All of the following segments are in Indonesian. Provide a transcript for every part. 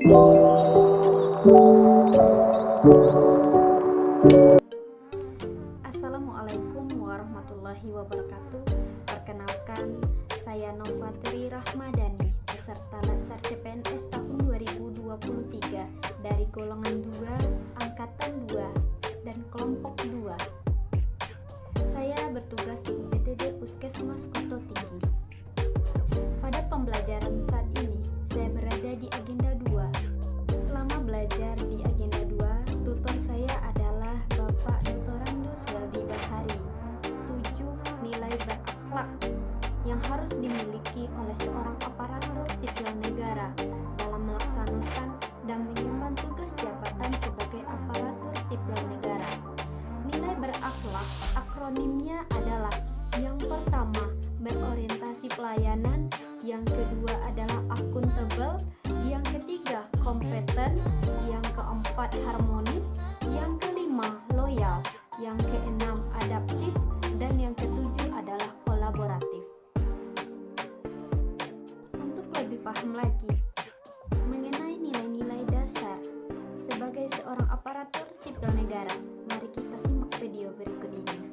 Assalamualaikum warahmatullahi wabarakatuh. Perkenalkan, saya Novatri Rahmadani, peserta Latsar CPNS tahun 2023 dari golongan 2, angkatan 2, dan kelompok 2. Saya bertugas di UPTD Puskesmas Koto Tinggi. Pada pembelajaran saat ini, saya berada di agenda 2. Selama belajar di agenda 2, tutor saya adalah Bapak Dr. Randus Weldy Bahari. 7 nilai berakhlak yang harus dimiliki oleh seorang aparatur sipil negara dalam melaksanakan dan mengemban tugas jabatan sebagai aparatur sipil negara. Nilai berakhlak akronimnya adalah: yang pertama, berorientasi pelayanan; yang kedua adalah akuntabel; yang ketiga, kompeten; yang keempat, harmonis; yang kelima, loyal; yang keenam, adaptif; dan yang ketujuh adalah kolaboratif. Untuk lebih paham lagi mengenai nilai-nilai dasar sebagai seorang aparatur sipil negara, mari kita simak video berikut ini.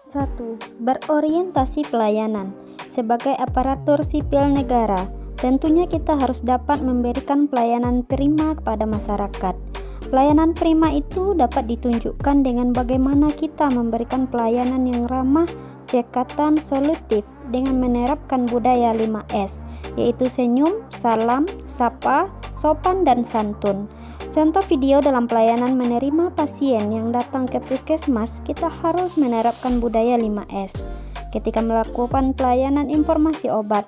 1. Berorientasi pelayanan. Sebagai aparatur sipil negara, tentunya kita harus dapat memberikan pelayanan prima kepada masyarakat. Pelayanan prima itu dapat ditunjukkan dengan bagaimana kita memberikan pelayanan yang ramah, cekatan, solutif dengan menerapkan budaya 5S, yaitu senyum, salam, sapa, sopan, dan santun. Contoh video dalam pelayanan menerima pasien yang datang ke puskesmas, kita harus menerapkan budaya 5S. Ketika melakukan pelayanan informasi obat,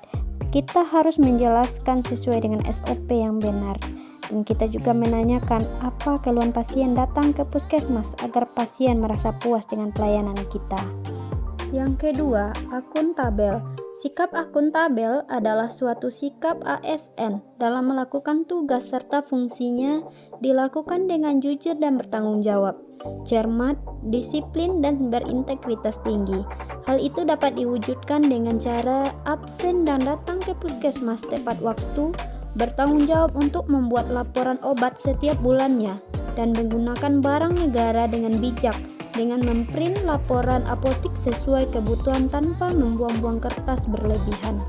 kita harus menjelaskan sesuai dengan SOP yang benar. Dan kita juga menanyakan apa keluhan pasien datang ke puskesmas agar pasien merasa puas dengan pelayanan kita. Yang kedua, akuntabel. Sikap akuntabel adalah suatu sikap ASN dalam melakukan tugas serta fungsinya dilakukan dengan jujur dan bertanggung jawab, cermat, disiplin, dan berintegritas tinggi. Hal itu dapat diwujudkan dengan cara absen dan datang ke puskesmas tepat waktu, bertanggung jawab untuk membuat laporan obat setiap bulannya, dan menggunakan barang negara dengan bijak dengan memprint laporan apotik sesuai kebutuhan tanpa membuang-buang kertas berlebihan.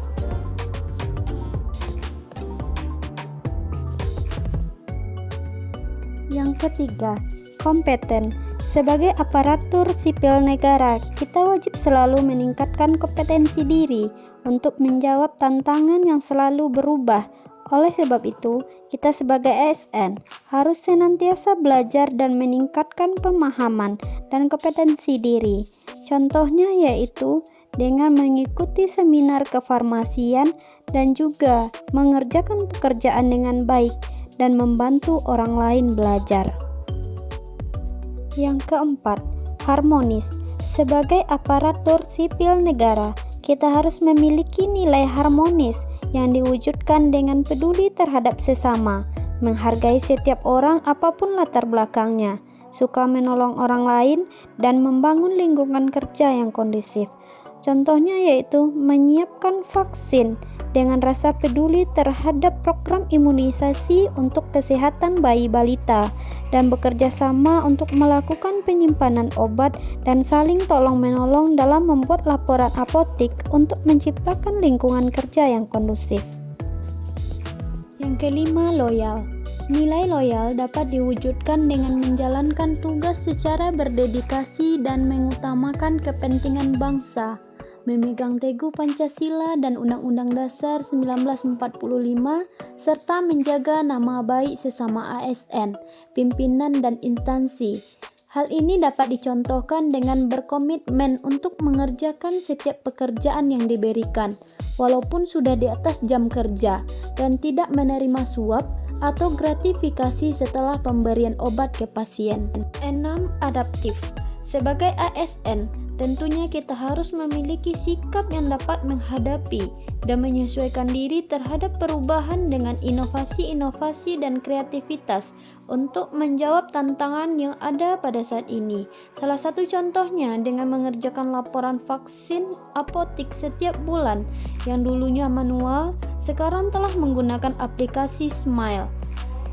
Yang ketiga, kompeten. Sebagai aparatur sipil negara, kita wajib selalu meningkatkan kompetensi diri untuk menjawab tantangan yang selalu berubah. Oleh sebab itu, kita sebagai ASN harus senantiasa belajar dan meningkatkan pemahaman dan kompetensi diri. Contohnya yaitu dengan mengikuti seminar kefarmasian dan juga mengerjakan pekerjaan dengan baik dan membantu orang lain belajar. Yang keempat, harmonis. Sebagai aparatur sipil negara, kita harus memiliki nilai harmonis yang diwujudkan dengan peduli terhadap sesama, menghargai setiap orang apapun latar belakangnya, suka menolong orang lain, dan membangun lingkungan kerja yang kondusif. Contohnya yaitu menyiapkan vaksin dengan rasa peduli terhadap program imunisasi untuk kesehatan bayi balita, dan bekerja sama untuk melakukan penyimpanan obat dan saling tolong-menolong dalam membuat laporan apotik untuk menciptakan lingkungan kerja yang kondusif. Yang kelima, loyal. Nilai loyal dapat diwujudkan dengan menjalankan tugas secara berdedikasi dan mengutamakan kepentingan bangsa, memegang teguh Pancasila dan Undang-Undang Dasar 1945, serta menjaga nama baik sesama ASN, pimpinan, dan instansi. Hal ini dapat dicontohkan dengan berkomitmen untuk mengerjakan setiap pekerjaan yang diberikan, walaupun sudah di atas jam kerja, dan tidak menerima suap atau gratifikasi setelah pemberian obat ke pasien. 6. Adaptif. Sebagai ASN, tentunya kita harus memiliki sikap yang dapat menghadapi dan menyesuaikan diri terhadap perubahan dengan inovasi-inovasi dan kreativitas untuk menjawab tantangan yang ada pada saat ini. Salah satu contohnya dengan mengerjakan laporan vaksin apotik setiap bulan yang dulunya manual, sekarang telah menggunakan aplikasi Smile.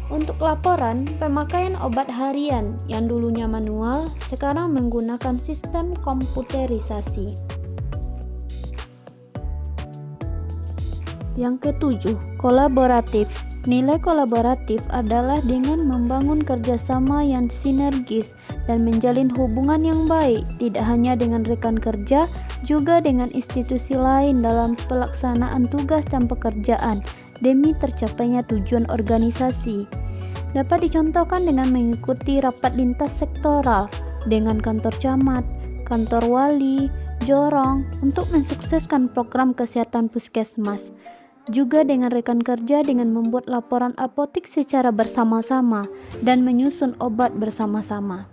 Untuk laporan pemakaian obat harian yang dulunya manual, sekarang menggunakan sistem komputerisasi. Yang ketujuh, kolaboratif. Nilai kolaboratif adalah dengan membangun kerjasama yang sinergis dan menjalin hubungan yang baik, tidak hanya dengan rekan kerja, juga dengan institusi lain dalam pelaksanaan tugas dan pekerjaan demi tercapainya tujuan organisasi. Dapat dicontohkan dengan mengikuti rapat lintas sektoral dengan kantor camat, kantor wali, jorong untuk mensukseskan program kesehatan puskesmas. Juga dengan rekan kerja dengan membuat laporan apotik secara bersama-sama dan menyusun obat bersama-sama.